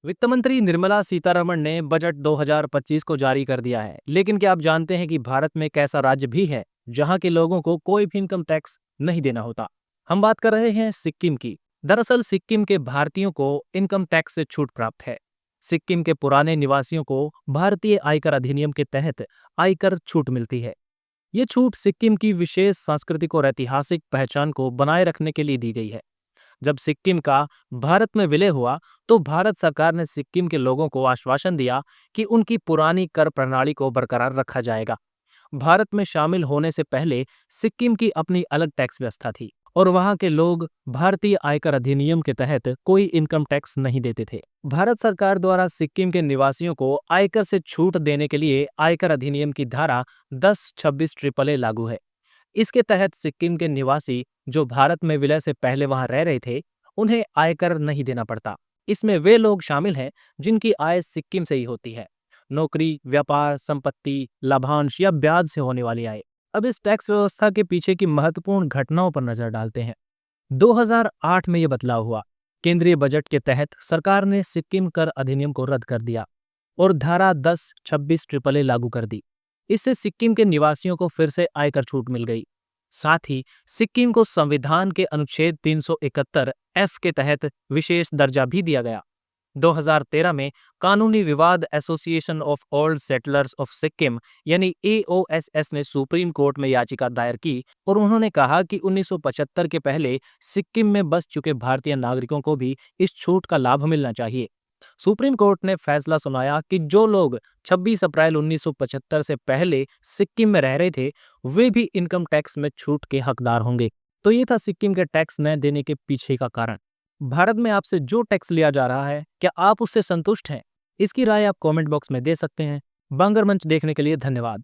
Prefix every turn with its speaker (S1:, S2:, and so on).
S1: वित्त मंत्री निर्मला सीतारमण ने बजट 2025 को जारी कर दिया है, लेकिन क्या आप जानते हैं कि भारत में एक ऐसा राज्य भी है जहां के लोगों को कोई भी इनकम टैक्स नहीं देना होता। हम बात कर रहे हैं सिक्किम की। दरअसल सिक्किम के भारतीयों को इनकम टैक्स से छूट प्राप्त है। सिक्किम के पुराने निवासियों को भारतीय आयकर अधिनियम के तहत आयकर छूट मिलती है। ये छूट सिक्किम की विशेष सांस्कृतिक और ऐतिहासिक पहचान को बनाए रखने के लिए दी गई है। जब सिक्किम का भारत में विलय हुआ, तो भारत सरकार ने सिक्किम के लोगों को आश्वासन दिया कि उनकी पुरानी कर प्रणाली को बरकरार रखा जाएगा। भारत में शामिल होने से पहले सिक्किम की अपनी अलग टैक्स व्यवस्था थी और वहां के लोग भारतीय आयकर अधिनियम के तहत कोई इनकम टैक्स नहीं देते थे। भारत सरकार द्वारा सिक्किम के निवासियों को आयकर से छूट देने के लिए आयकर अधिनियम की धारा 1026 ट्रिपल ए लागू है। इसके तहत सिक्किम के निवासी जो भारत में विलय से पहले वहां रह रहे थे, उन्हें आयकर नहीं देना पड़ता। इसमें वे लोग शामिल हैं जिनकी आय सिक्किम से ही होती है। नौकरी, व्यापार, संपत्ति, लाभांश या ब्याज से होने वाली आय। अब इस टैक्स व्यवस्था के पीछे की महत्वपूर्ण घटनाओं पर नजर डालते हैं। 2008 में यह बदलाव हुआ। केंद्रीय बजट के तहत सरकार ने सिक्किम कर अधिनियम को रद्द कर दिया और धारा 1026 ट्रिपल ए लागू कर दी। इससे सिक्किम के निवासियों को फिर से आयकर छूट मिल गई। साथ ही सिक्किम को संविधान के अनुच्छेद 371 एफ के तहत विशेष दर्जा भी दिया गया। 2013 में कानूनी विवाद association of old settlers of Sikkim यानी एओएसएस ने सुप्रीम कोर्ट में याचिका दायर की और उन्होंने कहा कि 1975 के पहले सिक्किम में बस चुके भारतीय नागरिकों को भी इस छूट का लाभ मिलना चाहिए। सुप्रीम कोर्ट ने फैसला सुनाया कि जो लोग 26 अप्रैल 1975 से पहले सिक्किम में रह रहे थे, वे भी इनकम टैक्स में छूट के हकदार होंगे। तो ये था सिक्किम के टैक्स न देने के पीछे का कारण। भारत में आपसे जो टैक्स लिया जा रहा है, क्या आप उससे संतुष्ट हैं? इसकी राय आप कमेंट बॉक्स में दे सकते हैं। बंगर मंच देखने के लिए धन्यवाद।